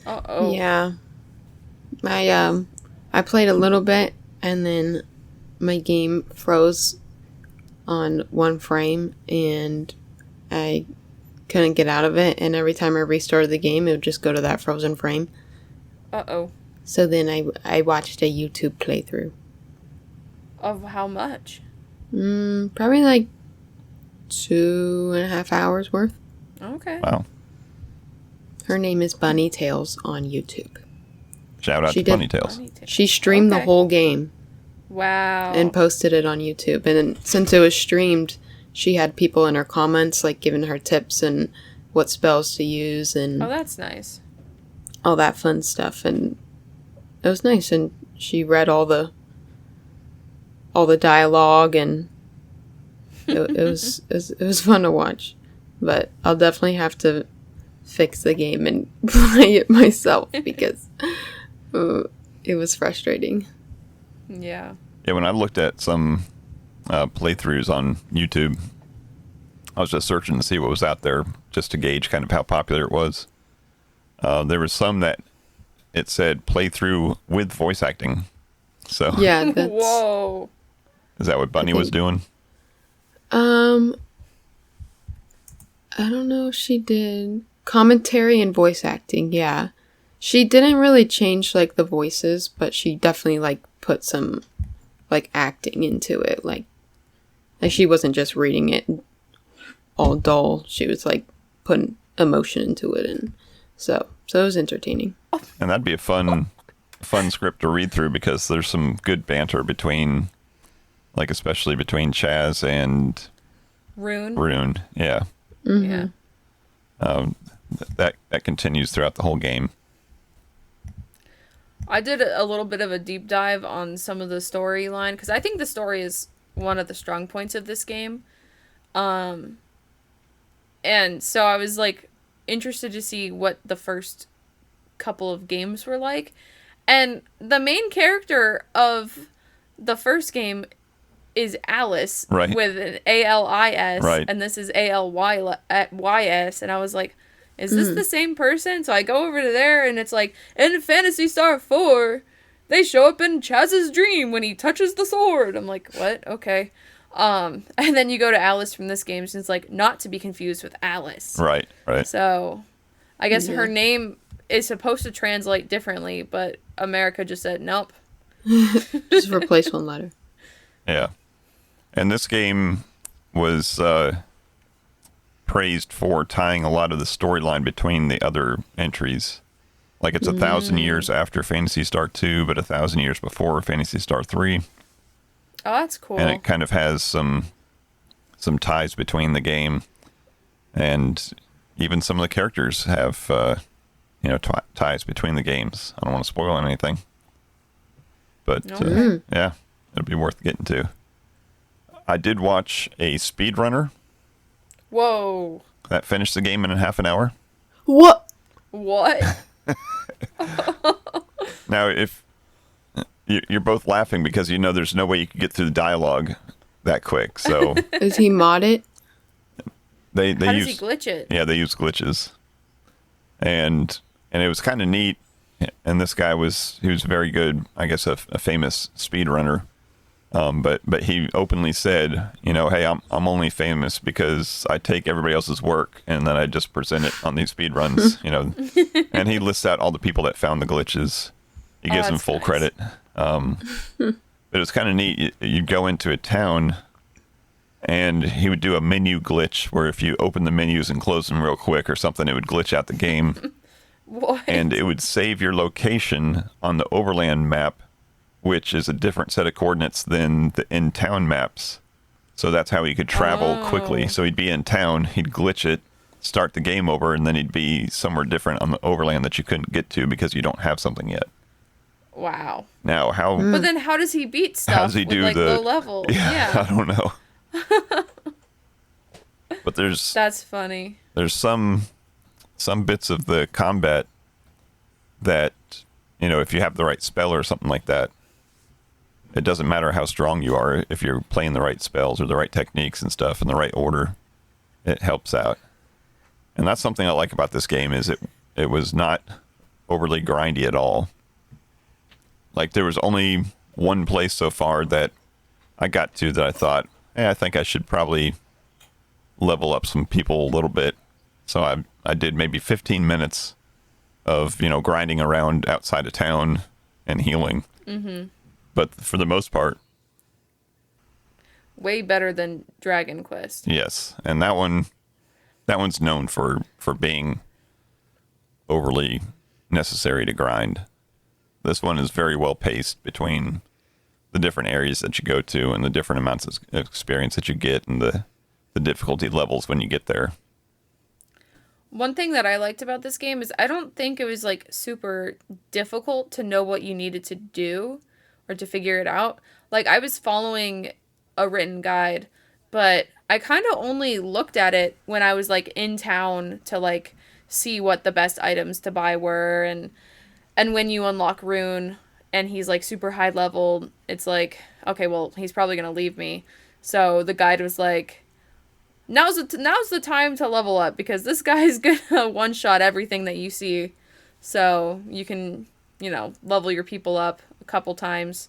Uh-oh. Yeah. I played a little bit and then my game froze on one frame and I couldn't get out of it, and every time I restarted the game it would just go to that frozen frame. Uh-oh. So then I watched a YouTube playthrough. Of how much? Probably like 2.5 hours worth. Okay. Wow. Her name is Bunny Tails on YouTube. Shout out She to did- Bunny Tails. She streamed the Okay. whole game Wow. and posted it on YouTube. And then, since it was streamed, she had people in her comments like giving her tips and what spells to use and Oh, that's nice. all that fun stuff. And it was nice. And she read all the dialogue, and it was fun to watch. But I'll definitely have to fix the game and play it myself because it was frustrating. Yeah. Yeah, when I looked at some playthroughs on YouTube, I was just searching to see what was out there just to gauge kind of how popular it was. There was some that it said playthrough with voice acting. So Yeah, that's... Whoa. is that what Bunny was doing? I don't know if she did. Commentary and voice acting, yeah. She didn't really change, like, the voices, but she definitely, like, put some, like, acting into it. Like she wasn't just reading it all dull. She was, like, putting emotion into it, and so it was entertaining. And that'd be a fun script to read through because there's some good banter between, like, especially between Chaz and Rune. Yeah. Yeah. That continues throughout the whole game. I did a little bit of a deep dive on some of the storyline because I think the story is one of the strong points of this game. And so I was like interested to see what the first couple of games were like. And the main character of the first game is Alice, Right. with an ALIS, Right. and this is ALYS, and I was like, is this the same person? So I go over to there, and it's like, in Phantasy Star IV, they show up in Chaz's dream when he touches the sword. I'm like, what? Okay. And then you go to Alice from this game, and it's like, not to be confused with Alice. Right. So I guess her name is supposed to translate differently, but America just said, nope. Just replace one letter. Yeah. And this game was praised for tying a lot of the storyline between the other entries. Like, it's 1,000 years after Phantasy Star II, but 1,000 years before Phantasy Star III. Oh, that's cool. And it kind of has some ties between the game. And, even some of the characters have ties between the games. I don't want to spoil anything, but Okay. yeah, it'd be worth getting to. I did watch a speedrunner Whoa. that finished the game in half an hour. What? What? Now, if you're both laughing because there's no way you could get through the dialogue that quick, so Does he mod it? they How use does he glitch it? yeah, they use glitches, and it was kind of neat. And this guy was very good, I guess, a famous speedrunner. But he openly said, hey, I'm only famous because I take everybody else's work and then I just present it on these speed runs, And he lists out all the people that found the glitches. He gives them that's full nice. credit. But it was kind of neat. You'd go into a town and he would do a menu glitch where if you open the menus and close them real quick or something, it would glitch out the game. What? And it would save your location on the overland map, which is a different set of coordinates than the in-town maps. So that's how he could travel quickly. Oh. So he'd be in town, he'd glitch it, start the game over, and then he'd be somewhere different on the overland that you couldn't get to because you don't have something yet. Wow. Now, But then how does he beat stuff how does he with do like the low level? Yeah, I don't know. But That's funny. there's some bits of the combat that, if you have the right spell or something like that, it doesn't matter how strong you are. If you're playing the right spells or the right techniques and stuff in the right order, it helps out. And that's something I like about this game is it was not overly grindy at all. Like there was only one place so far that I got to that I thought, I think I should probably level up some people a little bit. So I did maybe 15 minutes of, grinding around outside of town and healing. Mm-hmm. But for the most part, Way better than Dragon Quest. yes. And that one's known for being overly necessary to grind. This one is very well paced between the different areas that you go to and the different amounts of experience that you get and the difficulty levels when you get there. One thing that I liked about this game is I don't think it was like super difficult to know what you needed to do or to figure it out. Like I was following a written guide, but I kind of only looked at it when I was like in town to like see what the best items to buy were and when you unlock Rune and he's like super high level, it's like, okay, well, he's probably going to leave me. So the guide was like, now's the time to level up because this guy's gonna one-shot everything that you see. So you can, level your people up a couple times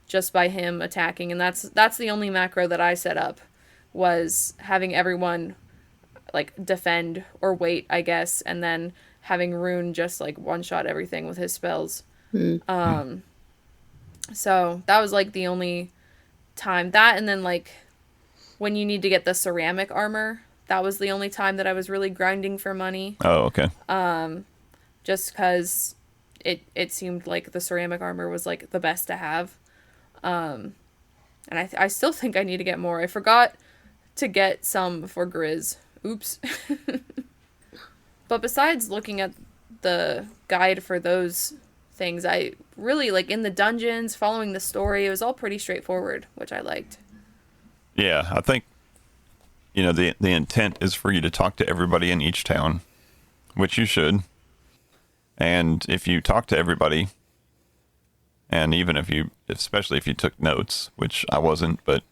just by him attacking. And that's the only macro that I set up, was having everyone like defend or wait, I guess, and then having Rune just like one-shot everything with his spells. So that was like the only time. That and then like when you need to get the ceramic armor, that was the only time that I was really grinding for money. Oh, okay. Just because it seemed like the ceramic armor was like the best to have. And I still think I need to get more. I forgot to get some for Grizz. Oops. But besides looking at the guide for those things, I really like in the dungeons, following the story, it was all pretty straightforward, which I liked. Yeah, I think, the intent is for you to talk to everybody in each town, which you should. And if you talk to everybody, and even especially if you took notes, which I wasn't, but,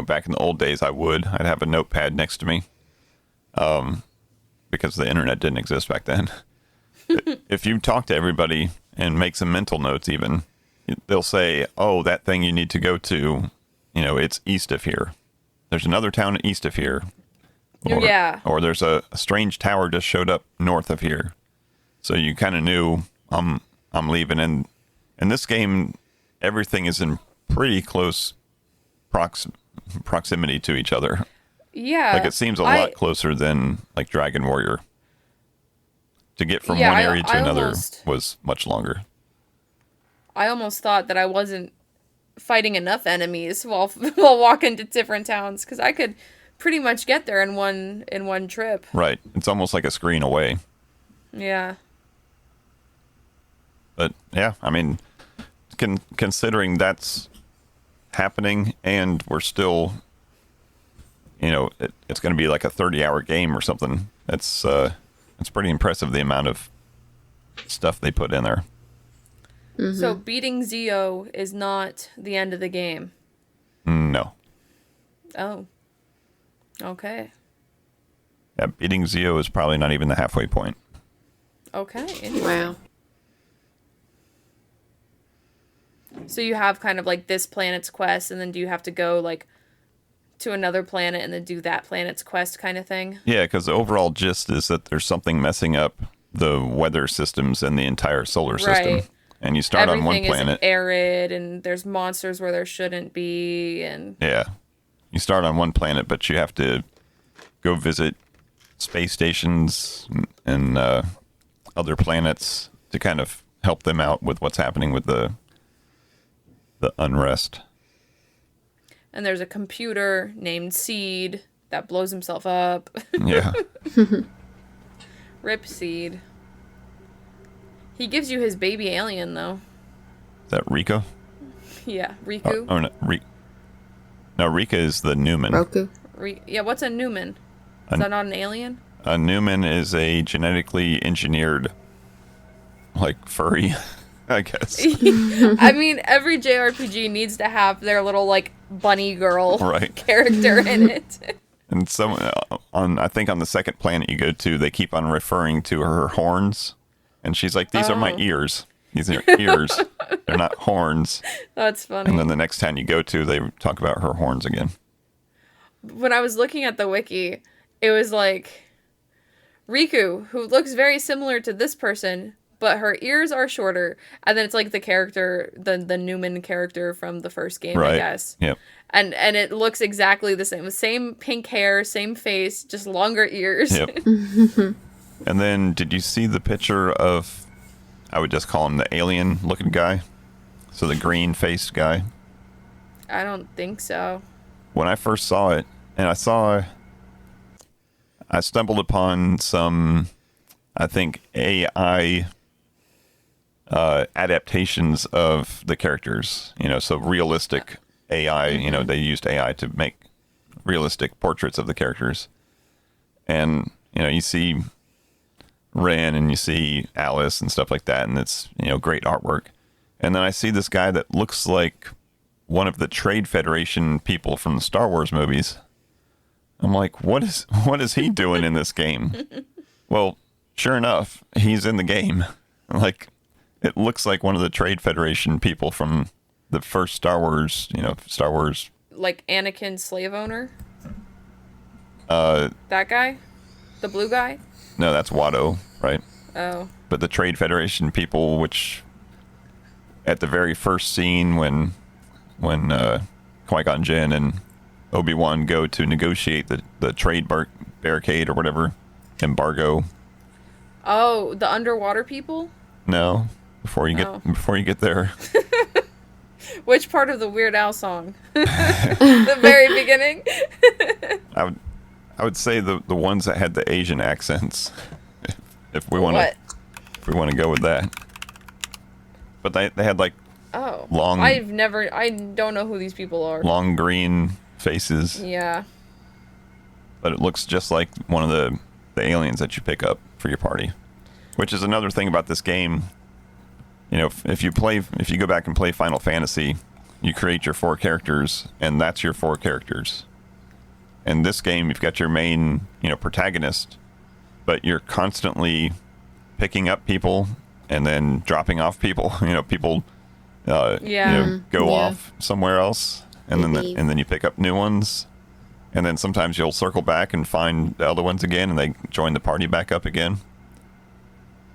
back in the old days I would, I'd have a notepad next to me, because the internet didn't exist back then. If you talk to everybody and make some mental notes even, they'll say, oh, that thing you need to go to, it's east of here. There's another town east of here. Yeah. Or there's a strange tower just showed up north of here. So you kind of knew I'm leaving. And in this game, everything is in pretty close proximity to each other. Yeah. Like it seems a lot closer than like Dragon Warrior. To get from one area to another was much longer. I almost thought that I wasn't fighting enough enemies while walking to different towns, because I could pretty much get there in one trip. Right. It's almost like a screen away. Yeah. But yeah, I mean, considering that's happening and we're still, it's going to be like a 30-hour game or something. It's pretty impressive, the amount of stuff they put in there. Mm-hmm. So beating Zio is not the end of the game. No. Oh. Okay. Yeah, beating Zio is probably not even the halfway point. Okay. Wow. So you have kind of like this planet's quest, and then do you have to go like to another planet and then do that planet's quest kind of thing? Yeah, because the overall gist is that there's something messing up the weather systems in the entire solar system. Right. And you start on one Everything planet. is arid, and there's monsters where there shouldn't be, and Yeah. You start on one planet, but you have to go visit space stations and other planets to kind of help them out with what's happening with the unrest. and there's a computer named Seed that blows himself up. Yeah. Rip Seed. He gives you his baby alien, though. Is that Rika? Yeah, Riku. Oh, no. No, Rika is the Newman. Roku. Yeah, what's a Newman? Is that not an alien? A Newman is a genetically engineered, like, furry, I guess. I mean, every JRPG needs to have their little, like, bunny girl Right. character in it. And I think on the second planet you go to, they keep on referring to her horns. And she's like, these are my ears. These are ears. They're not horns. That's funny. And then the next town you go to, they talk about her horns again. When I was looking at the wiki, it was like Riku, who looks very similar to this person, but her ears are shorter. And then it's like the character, the Newman character from the first game, Right. I guess. Yep. And it looks exactly the same. Same pink hair, same face, just longer ears. Yep. And then did you see the picture of, I would just call him the alien looking guy? So the green faced guy. I don't think so. When I first saw it, and I stumbled upon some, I think, AI adaptations of the characters, so realistic AI, they used AI to make realistic portraits of the characters. And, you see Ren and you see Alice and stuff like that, and it's, great artwork. And then I see this guy that looks like one of the Trade Federation people from the Star Wars movies. I'm like, what is he doing in this game? Well, sure enough, he's in the game. Like, it looks like one of the Trade Federation people from the first Star Wars, Star Wars. Like Anakin slave owner? That guy? The blue guy? No, that's Watto, right? Oh. But the Trade Federation people, which at the very first scene when Qui-Gon Jinn and Obi-Wan go to negotiate the trade barricade or whatever, embargo. Oh, the underwater people? No, before you get there. Which part of the Weird Al song? The very beginning? I would say the ones that had the Asian accents, if we want to go with that. But they had like long. I don't know who these people are. Long green faces. Yeah. But it looks just like one of the aliens that you pick up for your party, which is another thing about this game. If you go back and play Final Fantasy, you create your 4 characters, and that's your 4 characters. In this game, you've got your main, protagonist, but you're constantly picking up people and then dropping off people. People go off somewhere else, and then you pick up new ones, and then sometimes you'll circle back and find the other ones again, and they join the party back up again.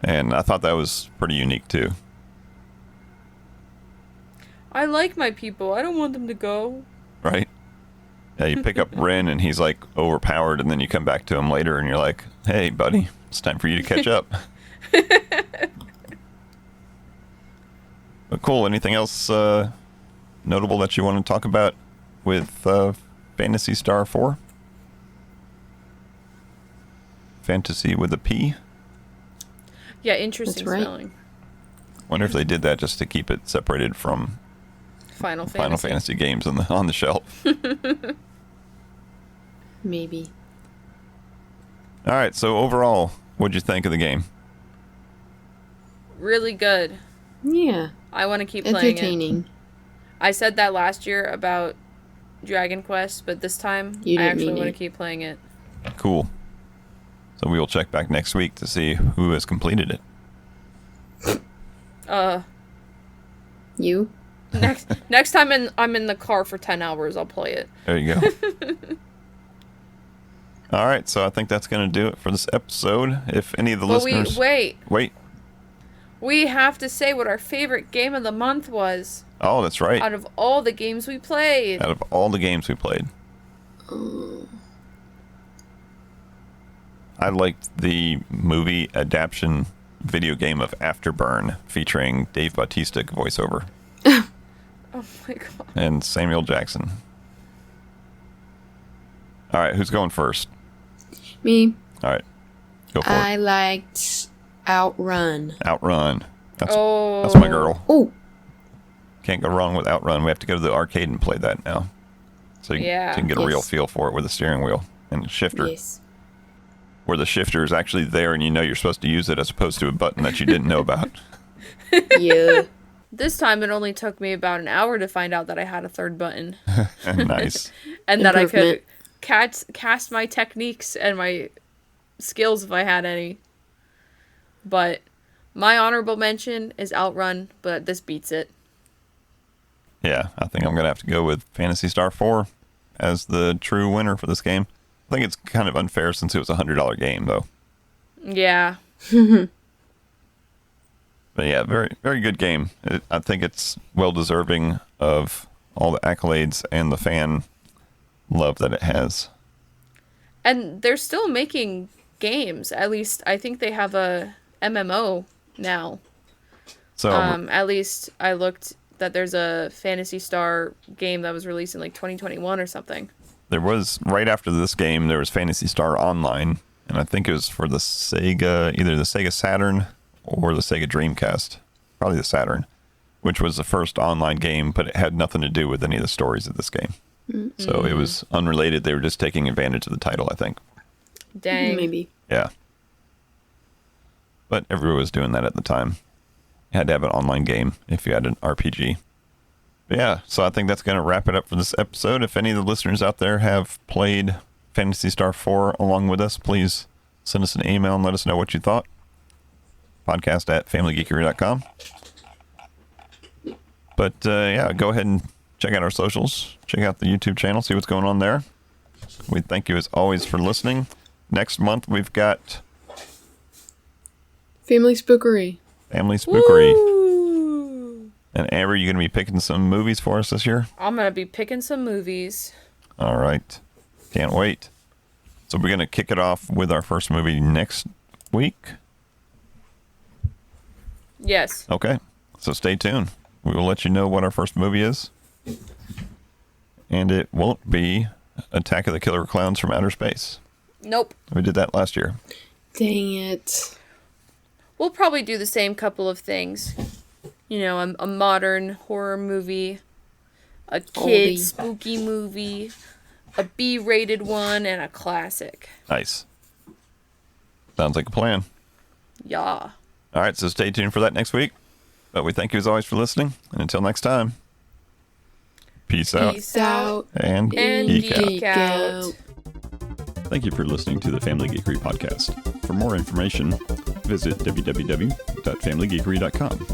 And I thought that was pretty unique too. I like my people. I don't want them to go. Right? Yeah, you pick up Ren and he's like overpowered, and then you come back to him later and you're like, hey buddy, it's time for you to catch up. But cool. Anything else notable that you want to talk about with Phantasy Star 4? Fantasy with a P. Yeah, interesting That's right. spelling. Wonder if they did that just to keep it separated from Final Final Fantasy. Fantasy games on the shelf. Maybe. All right, so overall, what'd you think of the game? Really good. Yeah. I want to keep playing it. Entertaining. I said that last year about Dragon Quest, but this time You I didn't actually mean want to it. keep playing it. Cool. So we will check back next week to see who has completed it. You? Next time I'm in the car for 10 hours, I'll play it. There you go. All right, so I think that's going to do it for this episode. If any of the But listeners... wait. Wait. We have to say what our favorite game of the month was. Oh, that's right. Out of all the games we played. Out of all the games we played. I liked the movie adaptation video game of Afterburn featuring Dave Bautista voiceover Oh my god. and Samuel Jackson. All right, who's going first? Me. All right, go for I it. liked Outrun. Outrun. That's Oh. my girl. Oh, Can't go wrong with Outrun. We have to go to the arcade and play that now. So you Yeah. can get a real Yes. feel for it with a steering wheel and a shifter. yes. Where the shifter is actually there and you know you're supposed to use it as opposed to a button that you didn't know about. Yeah. This time it only took me about an hour to find out that I had a third button. Nice. And that I could Improvement. cast my techniques and my skills if I had any. But my honorable mention is Outrun, but this beats it. Yeah, I think I'm going to have to go with Phantasy Star IV as the true winner for this game. I think it's kind of unfair since it was a $100 game, though. Yeah. But yeah, very, very good game. I think it's well deserving of all the accolades and the fan love that it has. And they're still making games. At least I think they have a MMO now. So At least I looked that there's a Phantasy Star game that was released in like 2021 or something. there was, right after this game, there was Phantasy Star Online, and I think it was for the Sega, either the Sega Saturn or the Sega Dreamcast. Probably the Saturn, which was the first online game, but it had nothing to do with any of the stories of this game. So it was unrelated. They were just taking advantage of the title, I think. Dang. Maybe. Yeah. But everyone was doing that at the time. You had to have an online game if you had an RPG. But yeah, so I think that's going to wrap it up for this episode. If any of the listeners out there have played Phantasy Star IV along with us, please send us an email and let us know what you thought. Podcast@familygeekery.com. But yeah, go ahead and check out our socials. Check out the YouTube channel, see what's going on there. We thank you as always for listening. Next month, we've got Family Spookery. Family Spookery. Woo! And Amber, you going to be picking some movies for us this year? I'm going to be picking some movies. All right. Can't wait. So we're going to kick it off with our first movie next week. Yes. Okay. So stay tuned. We will let you know what our first movie is. And it won't be Attack of the Killer Clowns from Outer Space. Nope. We did that last year. Dang it. We'll probably do the same couple of things. You know, a modern horror movie, a kid Oldie. spooky movie, a B-rated one, and a classic. Nice. Sounds like a plan. Yeah. All right, so stay tuned for that next week. But we thank you as always for listening. And until next time, peace out Peace out. and geek out. geek out. Thank you for listening to the Family Geekery podcast. For more information, visit www.familygeekery.com.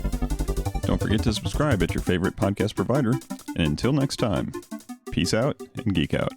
Don't forget to subscribe at your favorite podcast provider. And until next time, peace out and geek out.